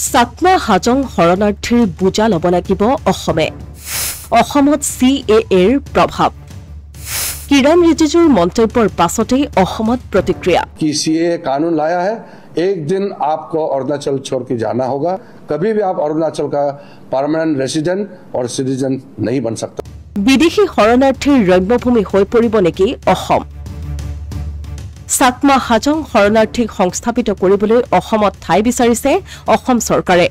চাকমা হাজং শৰণাৰ্থীৰ বুজা ল'ব লাগিব অসমে অসমত CAAৰ প্ৰভাৱ কিৰণ ৰিজিজুৰ মন্তব্যৰ পাছতেই অসমত প্ৰতিক্ৰিয়া कि CAA कानून लाया है एक दिन आपको अरुणाचल छोड़ के जाना होगा कभी भी आप अरुणाचल का परमानेंट रेसिडेंट और सिटीजन नहीं बन सकता বিদেশী শৰণাৰ্থীৰ ৰম্যভূমি হৈ পৰিব নেকি অসম চাকমা হাজং শৰণাৰ্থীক সংস্থাপিত কৰিবলৈ অসমত ঠাই বিচাৰিছে অসম চৰকাৰে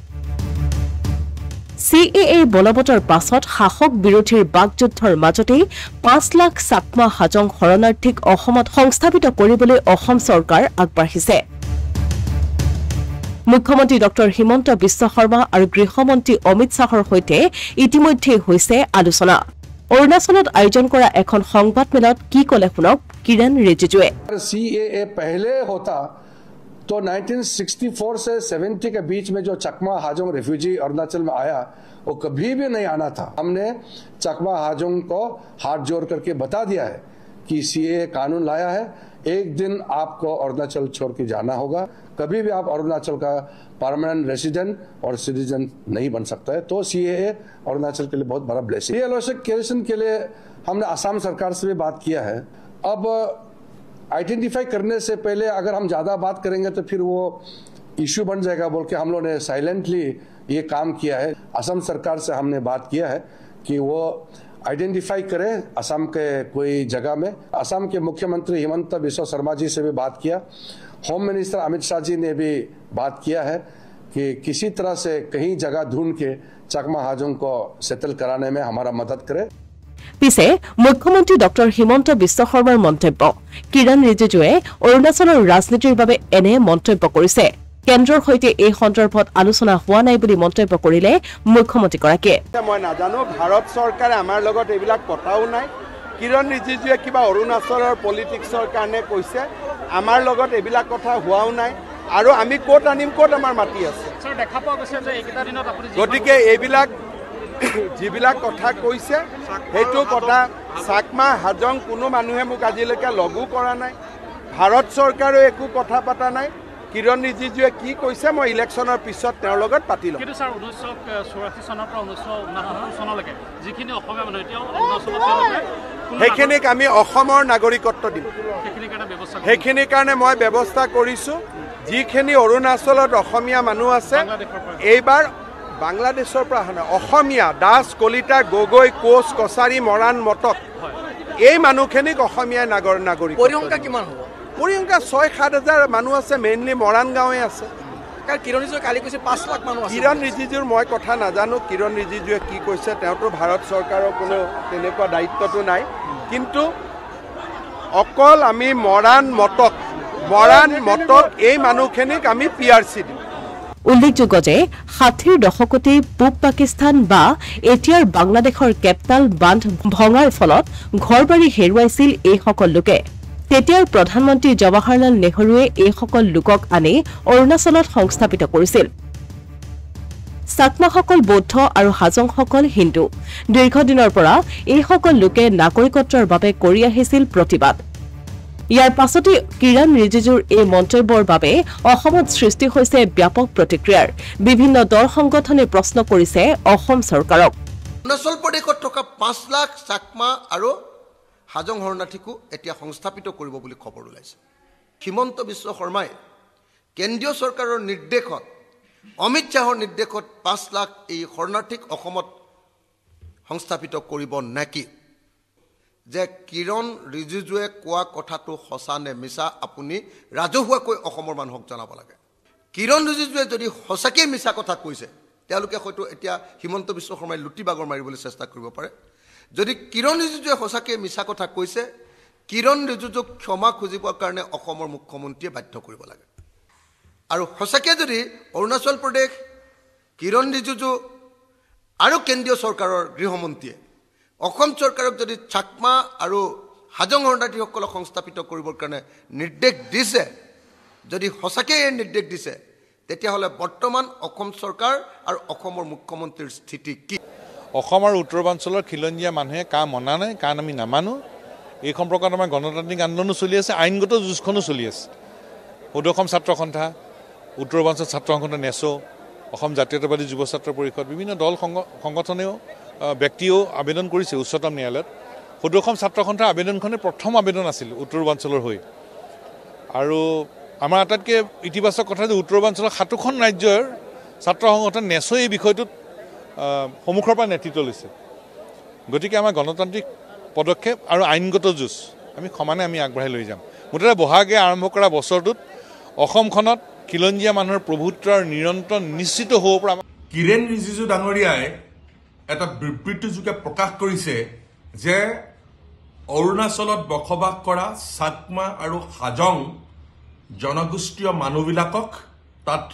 CAA বলবতৰ পাছত শাসক বিৰোধীৰ বাকযুদ্ধৰ মাজতেই 5 লাখ চাকমা হাজং শৰণাৰ্থীক অসমত সংস্থাপিত কৰিবলৈ অসম চৰকাৰ আগবাঢ়িছে মুখ্যমন্ত্ৰী ডক্টৰ হিমন্ত বিশ্ব শৰ্মা আৰু গৃহমন্ত্ৰী অমিত শাহৰ সৈতে ইতিমধ্যে হৈছে আলোচনা অৰুণাচলত আয়োজন কৰা এখন সংবাদ মেলত কি ক'লে শুনক কিৰণ ৰিজিজুৱে CAA पहले होता तो 1964 से 70 के बीच में जो चकमा हाजोंग रेफ्यूजी अरुणाचल में आया वो कभी भी नहीं आना था हमने चकमा हाजोंग को हाथ जोड़ करके बता दिया है कि CAA कानून लाया है एक दिन आपको अरुणाचल छोड़ के जाना होगा कभी भी आप अरुणाचल का परमानेंट रेसिडेंट और सिटीजन नहीं बन सकता है तो CAA अरुणाचल के लिए बहुत बड़ा ब्लेसिंग रिएलोकेशन के लिए हमने असम सरकार से भी बात किया है अब आइडेंटिफाई करने से पहले अगर हम ज़्यादा बात करेंगे तो फिर वो इश्यू बन जाएगा बोल के हम लोगों ने साइलेंटली ये काम किया है असम सरकार से हमने बात किया है कि वो आइडेंटिफाई करें असम के कोई जगह में असम के मुख्यमंत्री हिमंत बिस्वा शर्मा जी से भी बात किया होम मिनिस्टर अमित शाह जी ने भी बात किया है कि किसी तरह से कहीं जगह ढूंढ के चकमा हाजों को सेटल कराने में हमारा मदद करे পিছে মুখ্যমন্ত্ৰী ডক্টৰ হিমন্ত বিশ্ব শৰ্মাৰ মন্তব্য কিৰণ ৰিজিজুৱে অৰুণাচলৰ ৰাজনীতিৰ বাবে এনে মন্তব্য কৰিছে কেন্দ্ৰৰ সৈতে এই সন্দৰ্ভত আলোচনা হোৱা নাই বুলি মন্তব্য কৰিলে মুখ্যমন্ত্ৰীগৰাকীয়ে মই নাজানো ভাৰত চৰকাৰে আমাৰ লগত এইবিলাক পতাও নাই কিৰণ ৰিজিজুৱে কিবা অৰুণাচলৰ পলিটিক্সৰ কাৰণে কৈছে আমাৰ লগত এইবিলাক কথা হোৱাও নাই আৰু আমি ক'ত আনিম ক'ত আমাৰ মাটি আছে স্যাৰ দেখা পোৱা গৈছে যে এইকেইটা দিনত আপুনি গতিকে এইবিলাক যিবিলাক কথা কৈছে সেইটো কথা চাকমা হাজং কোনো মানুহে মোক আজিলৈকে লগু কৰা নাই ভাৰত চৰকাৰেও একো কথা পতা নাই কিৰণ ৰিজিজুৱে কি কৈছে মই ইলেকশ্যনৰ পিছত তেওঁৰ লগত পাতি ল'ম কিন্তু স্যাৰ 1984 চনৰ পৰা 1969 চনলৈকে যিখিনি অসমীয়া মানুহ এতিয়াও অৰুণাচলত সেইখিনিক আমি অসমৰ নাগৰিকত্ব দিম সেইখিনিৰ কাৰণে মই ব্যৱস্থা কৰিছোঁ যিখিনি অৰুণাচলত অসমীয়া মানুহ আছে এইবাৰ বাংলাদেশৰ পৰা অহা অসমীয়া দাস কলিতা গগৈ কোচ কছাৰী মৰাণ মটক এই মানুহখিনিক অসমীয়া নাগৰিক পৰিসংখ্যা কিমান হ'ব পৰিসংখ্যা 6-7 হাজাৰ মানুহ আছে মেইনলি মৰাণ গাঁৱে আছে কাৰণ কিৰণ ৰিজিজুৱে কালি কৈছে 5 লাখ মানুহ আছে কিৰণ ৰিজিজুৰ মই কথা নাজানো কিৰণ ৰিজিজুৱে কি কৈছে তেওঁতো ভাৰত চৰকাৰৰ কোনো তেনেকুৱা দায়িত্বটো নাই কিন্তু অকল আমি মৰাণ মটক এই মানুহখিনিক আমি PRC দিম উল্লেখযোগ্য যে 60ৰ দশকতে পূব পাকিস্তান বা এতিয়াৰ বাংলাদেশৰ কেপটাল বান্ধ ভঙাৰ ফলত ঘৰবাৰী হেৰুৱাইছিল এই সকল লোকে তেতিয়াৰ প্ৰধানমন্ত্ৰী জৱাহৰলাল নেহৰুৱে এই সকল লোকক আনি অৰুণাচলত সংস্থাপিত কৰিছিল চাকমাসকল বৌদ্ধ আৰু হাজংসকল হিন্দু দীৰ্ঘদিনৰ পৰা এই সকল লোকে নাগৰিকত্বৰ বাবে কৰি আহিছিল প্ৰতিবাদ ইয়াৰ পাছতে কিৰণ ৰিজিজুৰ এই মন্তব্যৰ বাবে অসমত সৃষ্টি হৈছে ব্যাপক প্ৰতিক্ৰিয়াৰ বিভিন্ন দল সংগঠনে প্ৰশ্ন কৰিছে অসম চৰকাৰক অৰুণাচল প্ৰদেশত থকা 5 লাখ চাকমা আৰু হাজং শৰণাৰ্থীকো এতিয়া সংস্থাপিত কৰিব বুলি খবৰ ওলাইছে হিমন্ত বিশ্ব শৰ্মাই কেন্দ্ৰীয় চৰকাৰৰ নিৰ্দেশত অমিত শাহৰ নিৰ্দেশত 5 লাখ এই শৰণাৰ্থীক অসমত সংস্থাপিত কৰিব নেকি যে কিৰণ ৰিজিজুৱে কোৱা কথাটো সঁচা নে মিছা আপুনি ৰাজহুৱাকৈ অসমৰ মানুহক জনাব লাগে কিৰণ ৰিজিজুৱে যদি সঁচাকৈ মিছা কথা কৈছে তেওঁলোকে হয়তো এতিয়া হিমন্ত বিশ্ব শৰ্মাই লুটিবাগৰ মাৰিবলৈ চেষ্টা কৰিব পাৰে যদি কিৰণ ৰিজিজুৱে সঁচাকৈ মিছা কথা কৈছে কিৰণ ৰিজিজুক ক্ষমা খুজিবৰ কাৰণে অসমৰ মুখ্যমন্ত্ৰীয়ে বাধ্য কৰিব লাগে আৰু সঁচাকৈ যদি অৰুণাচল প্ৰদেশ কিৰণ ৰিজিজু আৰু কেন্দ্ৰীয় চৰকাৰৰ গৃহমন্ত্ৰীয়ে অসম চৰকাৰক যদি চাকমা আৰু হাজং শৰণাৰ্থীসকলক সংস্থাপিত কৰিবৰ কাৰণে নিৰ্দেশ দিছে যদি সঁচাকৈ এই নিৰ্দেশ দিছে তেতিয়াহ'লে বৰ্তমান অসম চৰকাৰ আৰু অসমৰ মুখ্যমন্ত্ৰীৰ স্থিতি কি অসমৰ উত্তৰাঞ্চলৰ খিলঞ্জীয়া মানুহে কা মনা নাই কাৰণ আমি নামানো এই সম্পৰ্কত আমাৰ গণতান্ত্ৰিক আন্দোলনো চলি আছে আইনগত যুঁজখনো চলি আছে সদৌ অসম ছাত্ৰ সন্থা উত্তৰ পূৰ্বাঞ্চল ছাত্ৰ সংগঠন নেছো অসম জাতীয়তাবাদী যুৱ ছাত্ৰ পৰিষদ বিভিন্ন দল সংগঠনেও ব্যক্তিও আবেদন কৰিছে উচ্চতম ন্যায়ালয়ত সদৌ অসম ছাত্ৰ সন্থাৰ আবেদনখনে প্ৰথম আবেদন আছিল উত্তৰ পূৰ্বাঞ্চলৰ হৈ আৰু আমাৰ আটাইতকৈ ইতিবাচক কথা যে উত্তৰ পূৰ্বাঞ্চলৰ 7খন ৰাজ্যৰ ছাত্ৰ সংগঠন নেচই এই বিষয়টোত সন্মুখৰ পৰা নেতৃত্ব লৈছে গতিকে আমাৰ গণতান্ত্ৰিক পদক্ষেপ আৰু আইনগত যুঁজ আমি সমানে আগবঢ়াই লৈ যাম মুঠতে বহাগে আৰম্ভ কৰা বছৰটোত অসমখনত খিলঞ্জীয়া মানুহৰ প্ৰভুত্বৰ নিৰন্তৰ নিশ্চিত হ'ব পৰা কিৰেণ ৰিজিজু ডাঙৰীয়াই এটা বিবৃতিযোগে প্ৰকাশ কৰিছে যে অৰুণাচলত বসবাস কৰা চাকমা আৰু হাজং জনগোষ্ঠীয় মানুহবিলাকক তাত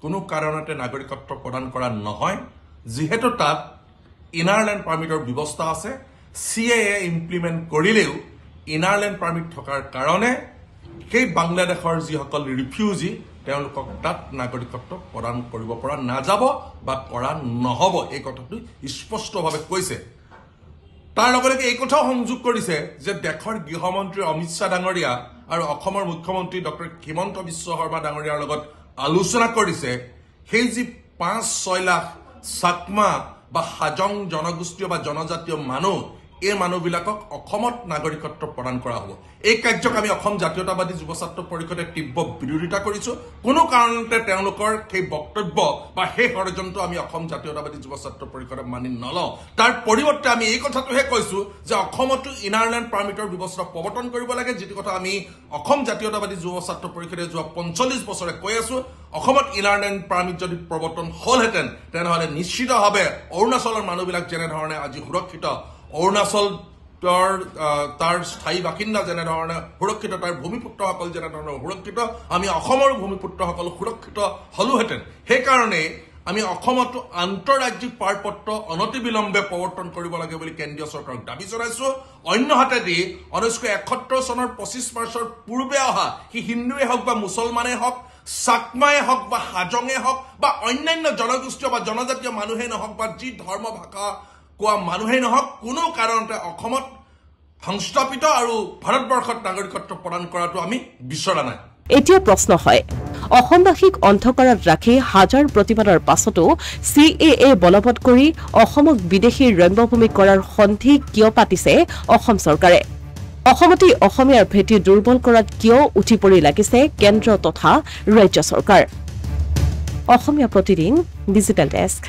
কোনো কাৰণতে নাগৰিকত্ব প্ৰদান কৰা নহয় যিহেতু তাত ইনাৰলেণ্ড পাৰ্মিটৰ ব্যৱস্থা আছে CAA ইমপ্লিমেণ্ট কৰিলেও ইনাৰলেণ্ড পাৰ্মিট থকাৰ কাৰণে সেই বাংলাদেশৰ যিসকল ৰিফিউজি তেওঁলোকক তাত নাগৰিকত্ব প্ৰদান কৰিব পৰা নাযাব বা কৰা নহ'ব এই কথাটো স্পষ্টভাৱে কৈছে তাৰ লগতে এই কথাও সংযোগ কৰিছে যে দেশৰ গৃহমন্ত্ৰী অমিত শ্বাহ ডাঙৰীয়া আৰু অসমৰ মুখ্যমন্ত্ৰী ডক্টৰ হিমন্ত বিশ্ব শৰ্মা ডাঙৰীয়াৰ লগত আলোচনা কৰিছে সেই যি 5-6 লাখ চাকমা বা হাজং জনগোষ্ঠীয় বা জনজাতীয় মানুহ এই মানুহবিলাকক অসমত নাগৰিকত্ব প্ৰদান কৰা হ'ব এই কাৰ্যক আমি অসম জাতীয়তাবাদী যুৱ ছাত্ৰ পৰিষদে তীব্ৰ বিৰোধিতা কৰিছোঁ কোনো কাৰণতে তেওঁলোকৰ সেই বক্তব্য বা সেই ষড়যন্ত্ৰ আমি অসম জাতীয়তাবাদী যুৱ ছাত্ৰ পৰিষদে মানি নলওঁ তাৰ পৰিৱৰ্তে আমি এই কথাটোহে কৈছোঁ যে অসমতো ইনাৰলেণ্ড পাৰ্মিটৰ ব্যৱস্থা প্ৰৱৰ্তন কৰিব লাগে যিটো কথা আমি অসম জাতীয়তাবাদী যুৱ ছাত্ৰ পৰিষদে যোৱা 45 বছৰে কৈ আছোঁ অসমত ইনাৰলেণ্ড পাৰ্মিট যদি প্ৰৱৰ্তন হ'লহেঁতেন তেনেহ'লে নিশ্চিতভাৱে অৰুণাচলৰ মানুহবিলাক যেনেধৰণে আজি সুৰক্ষিত অৰুণাচল তাৰ স্থায়ী বাসিন্দা যেনেধৰণে সুৰক্ষিত তাৰ ভূমিপুত্ৰসকল যেনেধৰণে সুৰক্ষিত আমি অসমৰ ভূমিপুত্ৰসকল সুৰক্ষিত হ'লোহেঁতেন সেইকাৰণে আমি অসমতো আন্তঃৰাজ্যিক পাৰপত্ৰ অনতিবিলম্বে প্ৰৱৰ্তন কৰিব লাগে বুলি কেন্দ্ৰীয় চৰকাৰক দাবী জনাইছোঁ অন্যহাতেদি 1971 চনৰ 25 মাৰ্চৰ পূৰ্বে অহা সি হিন্দুৱে হওক বা মুছলমানেই হওক চাকমাই হওক বা হাজঙে হওক বা অন্যান্য জনগোষ্ঠীয় বা জনজাতীয় মানুহেই নহওক বা যি ধৰ্ম ভাষা কোৱা মানুহেই নহওক কোনো কাৰণতে অসমত সংস্থাপিত আৰু ভাৰতবৰ্ষত নাগৰিকত্ব প্ৰদান কৰাটো আমি বিচৰা নাই এতিয়া প্ৰশ্ন হয় অসমবাসীক অন্ধকাৰত ৰাখি হাজাৰ প্ৰতিবাদৰ পাছতো CAA বলবৎ কৰি অসমক বিদেশী ৰম্যভূমি কৰাৰ সন্ধি কিয় পাতিছে অসম চৰকাৰে অসমতে অসমীয়াৰ ভেটি দুৰ্বল কৰাত কিয় উঠি পৰি লাগিছে কেন্দ্ৰ তথা ৰাজ্য চৰকাৰ অসমীয়া প্ৰতিদিন ডিজিটেল ডেস্ক